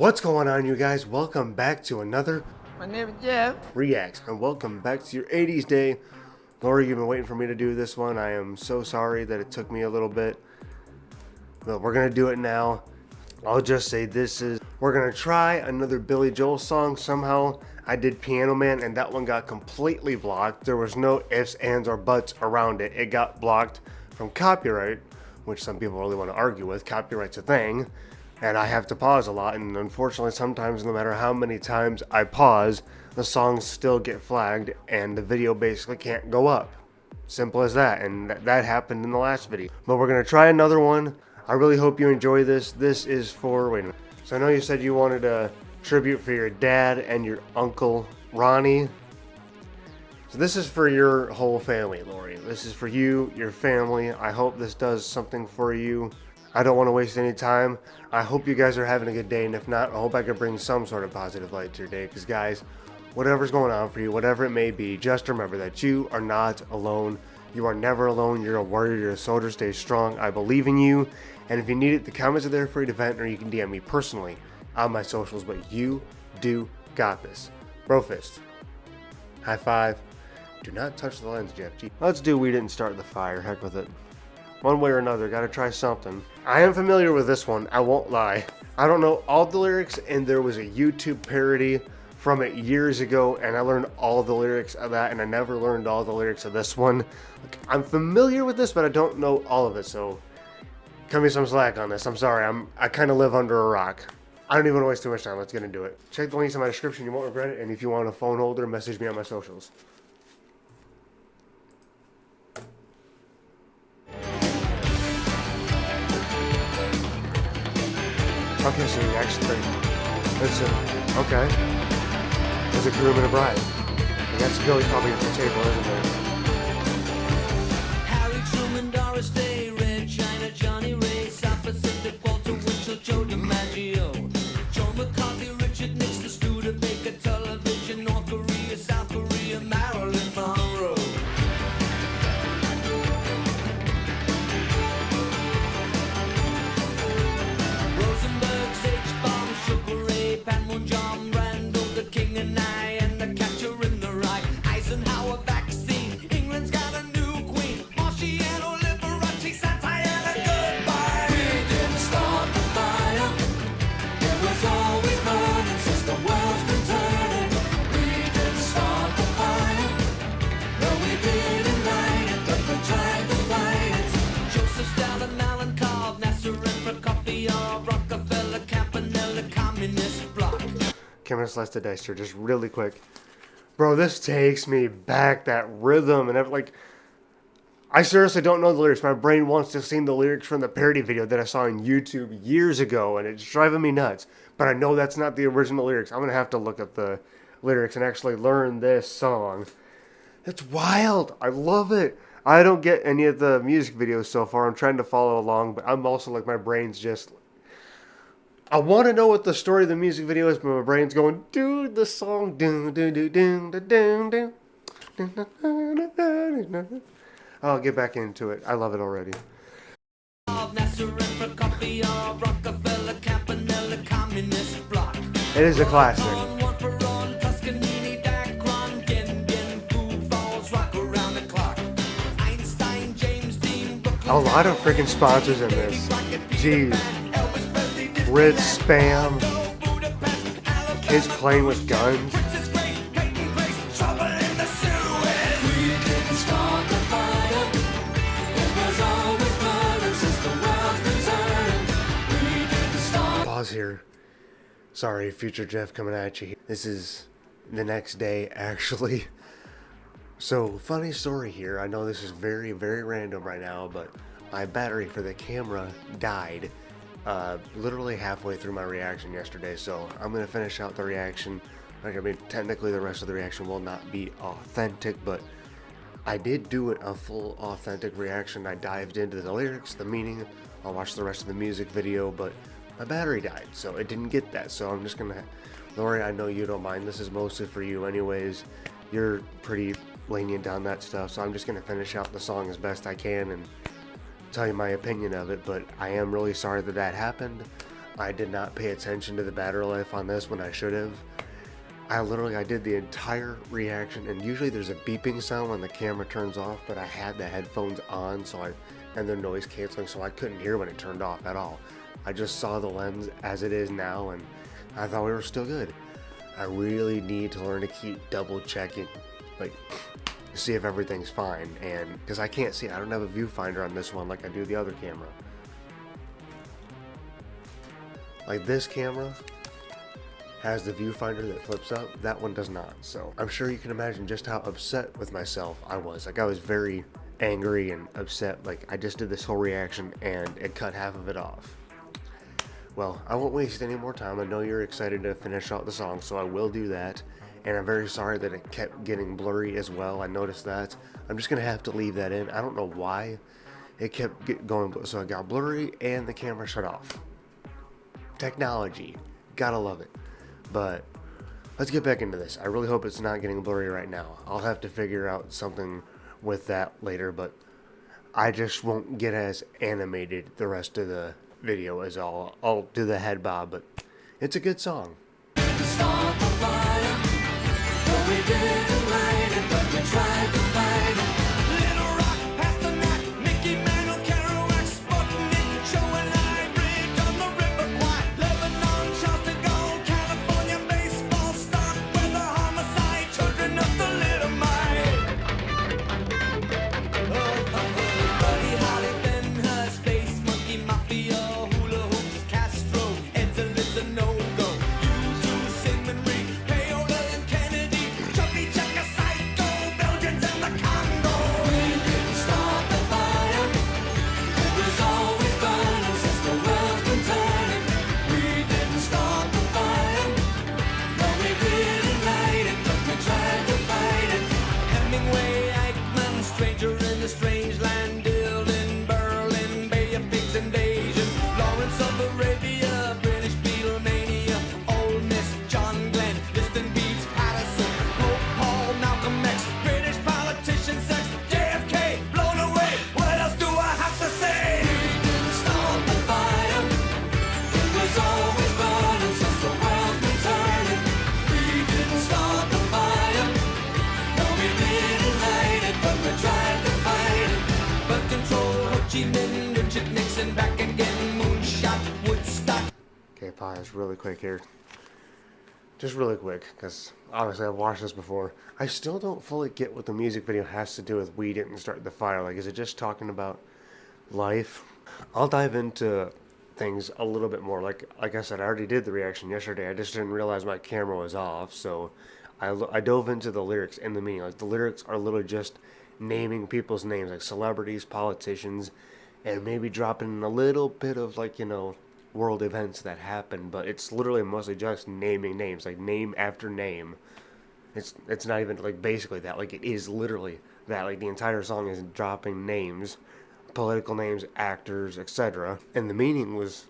What's going on, you guys? Welcome back to another My name is Jeff. Reacts, and welcome back to your 80s day. Lori, you've been waiting for me to do this one. I am so sorry that it took me a little bit, but we're gonna do it now. I'll just say we're gonna try another Billy Joel song. Somehow I did Piano Man and that one got completely blocked. There was no ifs, ands, or buts around it. It got blocked from copyright, which some people really want to argue with. Copyright's a thing, and I have to pause a lot, and unfortunately sometimes no matter how many times I pause, the songs still get flagged and the video basically can't go up. Simple as that, and that happened in the last video. But we're gonna try another one. I really hope you enjoy this. This is for, wait a minute. So I know you said you wanted a tribute for your dad and your uncle, Ronnie. So this is for your whole family, Lori. This is for you, your family. I hope this does something for you. I don't want to waste any time. I hope you guys are having a good day, and if not, I hope I can bring some sort of positive light to your day. Because guys, whatever's going on for you, whatever it may be, just remember that you are not alone. You are never alone. You're a warrior. You're a soldier. Stay strong. I believe in you. And if you need it, the comments are there for you to vent, or you can DM me personally on my socials. But you do got this. Bro fist. High five. Do not touch the lens, Jeff G. Let's do We Didn't Start the Fire. Heck with it. One way or another, gotta try something. I am familiar with this one, I won't lie. I don't know all the lyrics, and there was a YouTube parody from it years ago, and I learned all the lyrics of that, and I never learned all the lyrics of this one. I'm familiar with this, but I don't know all of it, so cut me some slack on this. I'm sorry, I kind of live under a rock. I don't even want to waste too much time. Let's get into it. Check the links in my description, you won't regret it, and if you want a phone holder, message me on my socials. Okay, so the action thing. Okay. There's a groom and a bride. And that's Billy probably at the table, isn't there? Harry Truman, Doris Day, Red China, Johnny Ray, South Pacific, Walter Winchell, Joe DiMaggio, Joe McCarthy, Richard Nixon, Studebaker, Television, North Korea, South Korea, Marilyn Monroe. Rosenberg's H-bomb, Sugar Ray, Panmunjom, Randall, the King and I, and the Catcher in the Rye, Eisenhower vaccine, England's got a new queen, Marciano, Liberace, Santana, goodbye. We didn't start the fire, it was always burning since the world's been turning. We didn't start the fire, no we didn't light it, but we tried to fight it. Joseph Stalin, Alan Cobb, Nasser and Prokofiev, Rockefeller, Campanella, Communist Bloc. Okay, I'm gonna slice the dice here just really quick. Bro, this takes me back, that rhythm and like, I seriously don't know the lyrics. My brain wants to sing the lyrics from the parody video that I saw on YouTube years ago, and it's driving me nuts. But I know that's not the original lyrics. I'm gonna have to look up the lyrics and actually learn this song. It's wild. I love it. I don't get any of the music videos so far. I'm trying to follow along, but I'm also like, my brain's just, I want to know what the story of the music video is, but my brain's going, dude, the song, I'll get back into it. I love it already. Nasser and Prokofiev, Rockefeller, Campanella, Communist Bloc. It is a classic. One for on, Toscanini, Dacron, Gengen, Foo Falls, rock around the clock. Einstein, James Dean, Brooklyn, A lot of freaking sponsors in this. Jeez. Elvis Presley, Disney, Ritz, Spam, Budapest, Alabama, kids playing with guns. Princess Grace, Peyton Place, trouble in the Suez. We didn't start the fire. It was always burning since the world's been turning. We didn't start. Pause here. Sorry, future Jeff coming at you. This is the next day, actually. So, funny story here. I know this is very, very random right now, but my battery for the camera died literally halfway through my reaction yesterday. So, I'm going to finish out the reaction. Like, I mean, technically the rest of the reaction will not be authentic, but I did do it a full authentic reaction. I dived into the lyrics, the meaning. I'll watch the rest of the music video, but my battery died, so it didn't get that. So I'm just gonna, Lori, I know you don't mind. This is mostly for you anyways. You're pretty lenient on that stuff, so I'm just gonna finish out the song as best I can and tell you my opinion of it. But I am really sorry that that happened. I did not pay attention to the battery life on this when I should have. I did the entire reaction, and usually there's a beeping sound when the camera turns off, but I had the headphones on, and they're noise canceling, so I couldn't hear when it turned off at all. I just saw the lens as it is now, and I thought we were still good. I really need to learn to keep double checking, like, see if everything's fine, and because I can't see, I don't have a viewfinder on this one like I do the other camera. Like this camera has the viewfinder that flips up, that one does not. So I'm sure you can imagine just how upset with myself I was. Like I was very angry and upset. Like I just did this whole reaction and it cut half of it off. Well, I won't waste any more time. I know you're excited to finish out the song, so I will do that. And I'm very sorry that it kept getting blurry as well. I noticed that. I'm just gonna have to leave that in. I don't know why it kept going, so it got blurry and the camera shut off. Technology, gotta love it. But let's get back into this. I really hope it's not getting blurry right now. I'll have to figure out something with that later, but I just won't get as animated the rest of the video as I'll do the head bob, but it's a good song. Start the fire, but we didn't light it, but we tried to fight it. Little Rock, Pasternak, Mickey Mantle, Kerouac, Sputnik, Joe and Hybrid on the River Kwai, Lebanon, Charleston Gold, California baseball stock, weather homicide, children of the Little Mite. Buddy Holly, Ben Hur, Space Monkey, Mafia, Hula Hoops, Castro, Ed's a no-go. U2, Sigmund Reed, Paola and Kennedy, Chubby Checker, Psycho, Belgians and the Congo. We didn't start the fire, it was always burning since the world's been turning. We didn't start the fire, no we didn't light it, but we tried to fight it. Hemingway, Eichmann, Stranger in the Strange Land, Dylan, Berlin, Bay of Pigs invasion, Lawrence of Arabia, British Beatlemania, Ole Miss, John Glenn, Liston Beats, Patterson, Pope Paul, Malcolm X, British politician sex, JFK, blown away. What else do I have to say? We didn't start the fire, it was always burning since the world's been turning. We didn't start the fire, no we didn't light it, but we tried to fight it. But control, Ho Chi Minh, Richard Nixon, back again, moonshot, Woodstock. Okay, pause really quick here. Just really quick, because obviously I've watched this before. I still don't fully get what the music video has to do with "We Didn't Start the Fire." Like, is it just talking about life? I'll dive into things a little bit more. Like I said, I already did the reaction yesterday. I just didn't realize my camera was off, so I dove into the lyrics and the meaning. Like, the lyrics are literally just naming people's names, like celebrities, politicians, and maybe dropping in a little bit of, like, you know, world events that happen, but it's literally mostly just naming names, like name after name. It's not even like basically that, like it is literally that. Like the entire song is dropping names, political names, actors, etc. And the meaning was,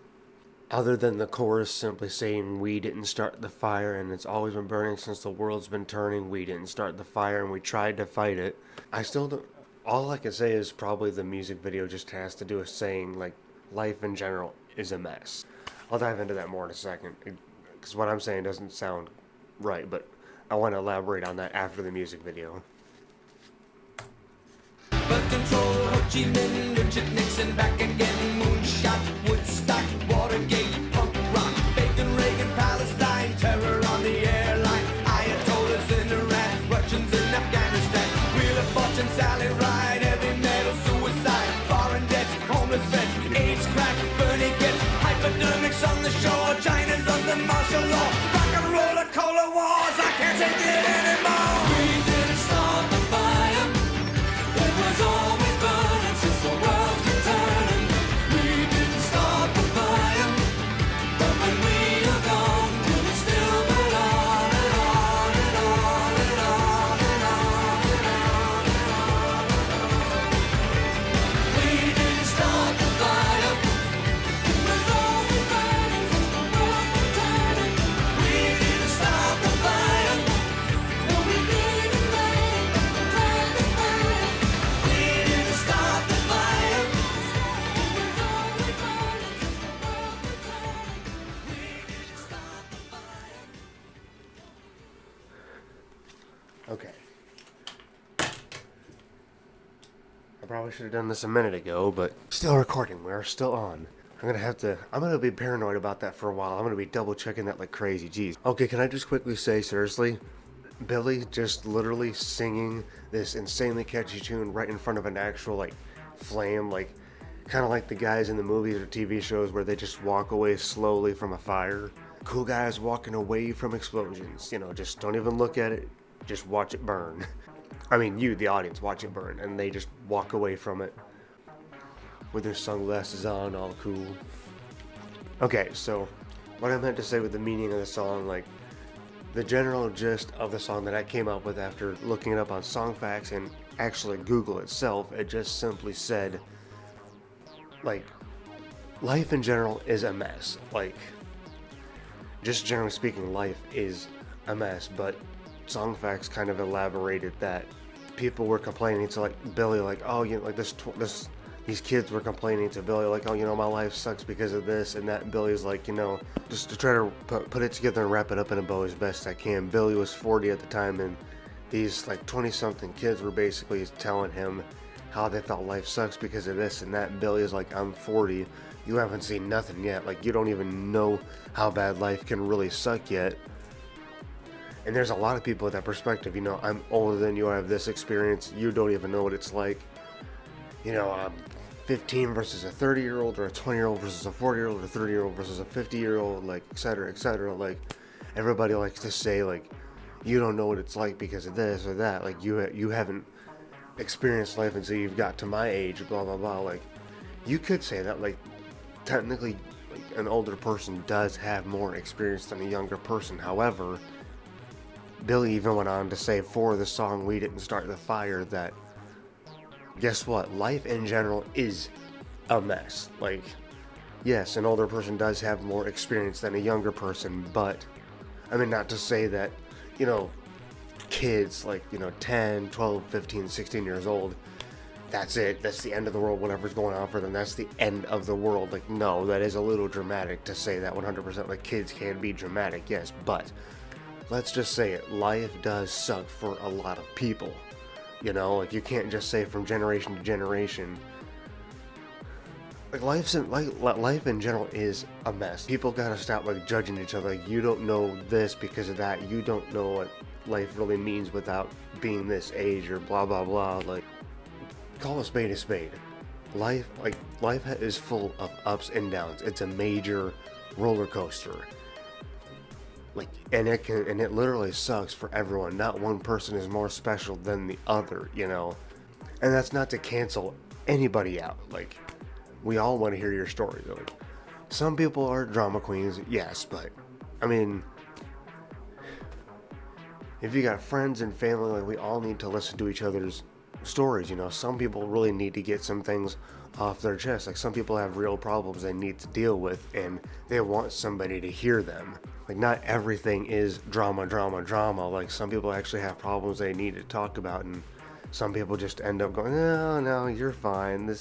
other than the chorus simply saying "we didn't start the fire and it's always been burning since the world's been turning, we didn't start the fire and we tried to fight it," I still don't. All I can say is probably the music video just has to do with saying like life in general is a mess. I'll dive into that more in a second, because what I'm saying doesn't sound right, but I want to elaborate on that after the music video. But control, Ho Chi Minh, Richard Nixon, back again, moonshot, Woodstock, Watergate, punk rock, Bacon, Reagan, Palestine, terror on the airline, Ayatollahs in Iran, Russians in Afghanistan, Wheel of Fortune, Sally Ride, heavy metal, suicide, foreign debts, homeless vets, AIDS, crack, Bernie gets, hypodermics on the shore, China's under martial law, rock and roller, cola wars, I can't take it anymore. We didn't start the fire, it was always burning since the world's been turning. We didn't start the fire, but when we are gone, will it still burn on and on and on and on and on and on and on and on. We didn't start the fire, it was always burning since the world's been turning. We didn't start the fire, Okay. I probably should have done this a minute ago, but still recording. We are still on. I'm gonna be paranoid about that for a while. I'm gonna be double checking that like crazy. Jeez. Okay, can I just quickly say, seriously? Billy just literally singing this insanely catchy tune right in front of an actual, like, flame, like, kind of like the guys in the movies or TV shows where they just walk away slowly from a fire. Cool guys walking away from explosions. You know, just don't even look at it. Just watch it burn. I mean, you, the audience, watch it burn, and they just walk away from it with their sunglasses on, all cool. Okay, so what I meant to say with the meaning of the song, like, the general gist of the song that I came up with after looking it up on Songfacts and actually Google itself, it just simply said, like, life in general is a mess. Like, just generally speaking, life is a mess, but Songfacts kind of elaborated that people were complaining to, like, Billy, like, oh, you know, like, these kids were complaining to Billy, like, oh, you know, my life sucks because of this and that. And Billy's like, you know, just to try to put it together and wrap it up in a bow as best I can. Billy was 40 at the time, and these, like, 20-something kids were basically telling him how they felt life sucks because of this and that. And Billy's like, I'm 40. You haven't seen nothing yet. Like, you don't even know how bad life can really suck yet. And there's a lot of people with that perspective. You know, I'm older than you, I have this experience, you don't even know what it's like. You know, I'm 15 versus a 30-year-old, or a 20-year-old versus a 40-year-old, or a 30-year-old versus a 50-year-old, like, etc., etc. Like, everybody likes to say, like, you don't know what it's like because of this or that. Like, you haven't experienced life until you've got to my age, blah, blah, blah. Like, you could say that, like, technically, like, an older person does have more experience than a younger person. However, Billy even went on to say for the song We Didn't Start the Fire that, guess what? Life in general is a mess. Like, yes, an older person does have more experience than a younger person, but, I mean, not to say that, you know, kids, like, you know, 10, 12, 15, 16 years old, that's it. That's the end of the world. Whatever's going on for them, that's the end of the world. Like, no, that is a little dramatic to say that 100%. Like, kids can be dramatic, yes, but let's just say it. Life does suck for a lot of people. You know, like, you can't just say from generation to generation. Like, life in general is a mess. People gotta stop, like, judging each other. Like, you don't know this because of that. You don't know what life really means without being this age, or blah, blah, blah. Like, call a spade a spade. Life is full of ups and downs. It's a major roller coaster. Like, and it literally sucks for everyone. Not one person is more special than the other, you know. And that's not to cancel anybody out. Like, we all want to hear your story. Like, some people are drama queens, yes, but I mean, if you got friends and family, like, we all need to listen to each other's stories, you know. Some people really need to get some things off their chest. Like, some people have real problems they need to deal with, and they want somebody to hear them. Like, not everything is drama. Like, some people actually have problems they need to talk about, and some people just end up going, no, you're fine.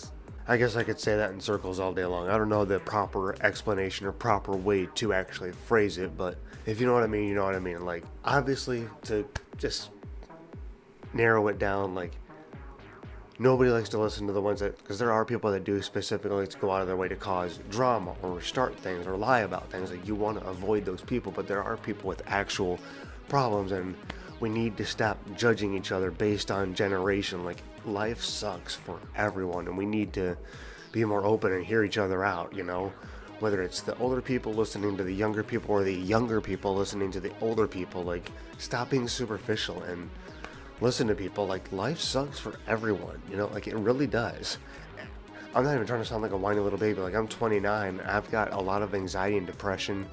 I guess I could say that in circles all day long. I don't know the proper explanation or proper way to actually phrase it, but if you know what I mean, you know what I mean. Like, obviously, to just narrow it down, like, nobody likes to listen to the ones that, because there are people that do specifically like to go out of their way to cause drama or start things or lie about things. Like, you want to avoid those people, but there are people with actual problems, and we need to stop judging each other based on generation. Like, life sucks for everyone, and we need to be more open and hear each other out, you know? Whether it's the older people listening to the younger people, or the younger people listening to the older people. Like, stop being superficial and listen to people. Like, life sucks for everyone, you know, like, it really does. I'm not even trying to sound like a whiny little baby. Like, I'm 29, I've got a lot of anxiety and depression,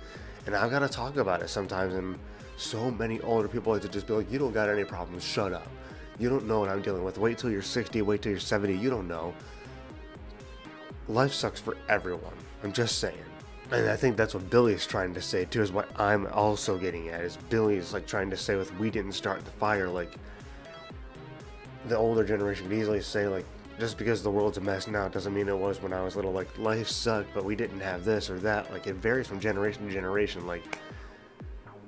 and I've got to talk about it sometimes, and so many older people like to just be like, you don't got any problems, shut up. You don't know what I'm dealing with. Wait till you're 60, wait till you're 70, you don't know. Life sucks for everyone, I'm just saying. And I think that's what Billy's trying to say too, is what I'm also getting at, is Billy's like trying to say with We Didn't Start the Fire. Like, the older generation could easily say, like, just because the world's a mess now doesn't mean it was when I was little. Like, life sucked, but we didn't have this or that. Like, it varies from generation to generation. Like,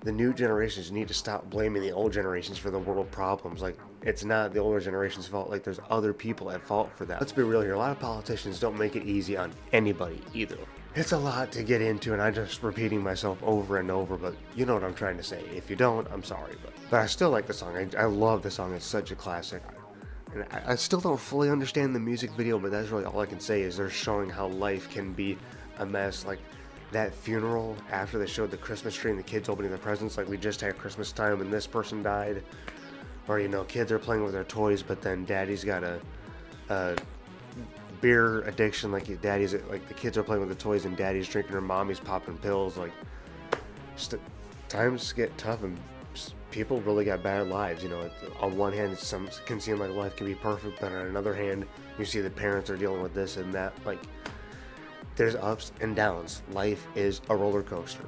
the new generations need to stop blaming the old generations for the world problems. Like, it's not the older generation's fault. Like, there's other people at fault for that. Let's be real here. A lot of politicians don't make it easy on anybody either. It's a lot to get into, and I'm just repeating myself over and over, but you know what I'm trying to say. If you don't, I'm sorry. But I still like the song. I love the song. It's such a classic. And I still don't fully understand the music video, but that's really all I can say is they're showing how life can be a mess. Like, that funeral after they showed the Christmas tree and the kids opening their presents, like we just had Christmas time and this person died. Or, you know, kids are playing with their toys, but then daddy's got a beer addiction. Like, the kids are playing with the toys and daddy's drinking or mommy's popping pills. Like, times get tough and people really got bad lives. You know, on one hand, some can seem like life can be perfect, but on another hand, you see the parents are dealing with this and that. Like, there's ups and downs. Life is a roller coaster.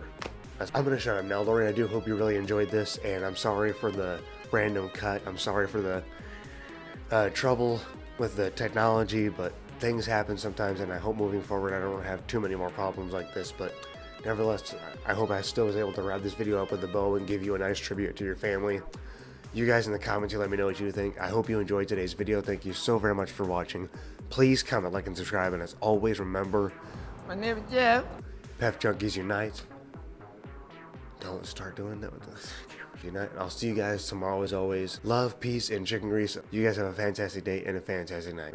I'm gonna shut up now, Lori. I do hope you really enjoyed this, and I'm sorry for the random cut. I'm sorry for the trouble with the technology, but things happen sometimes, and I hope moving forward I don't have too many more problems like this. But nevertheless, I hope I still was able to wrap this video up with a bow and give you a nice tribute to your family. You guys in the comments, you let me know what you think. I hope you enjoyed today's video. Thank you so very much for watching. Please comment, like, and subscribe, and as always, remember, My name is Jeff. Pep Junkies unite. Don't start doing that with the unite. I'll see you guys tomorrow as always. Love, peace, and chicken grease. You guys have a fantastic day and a fantastic night.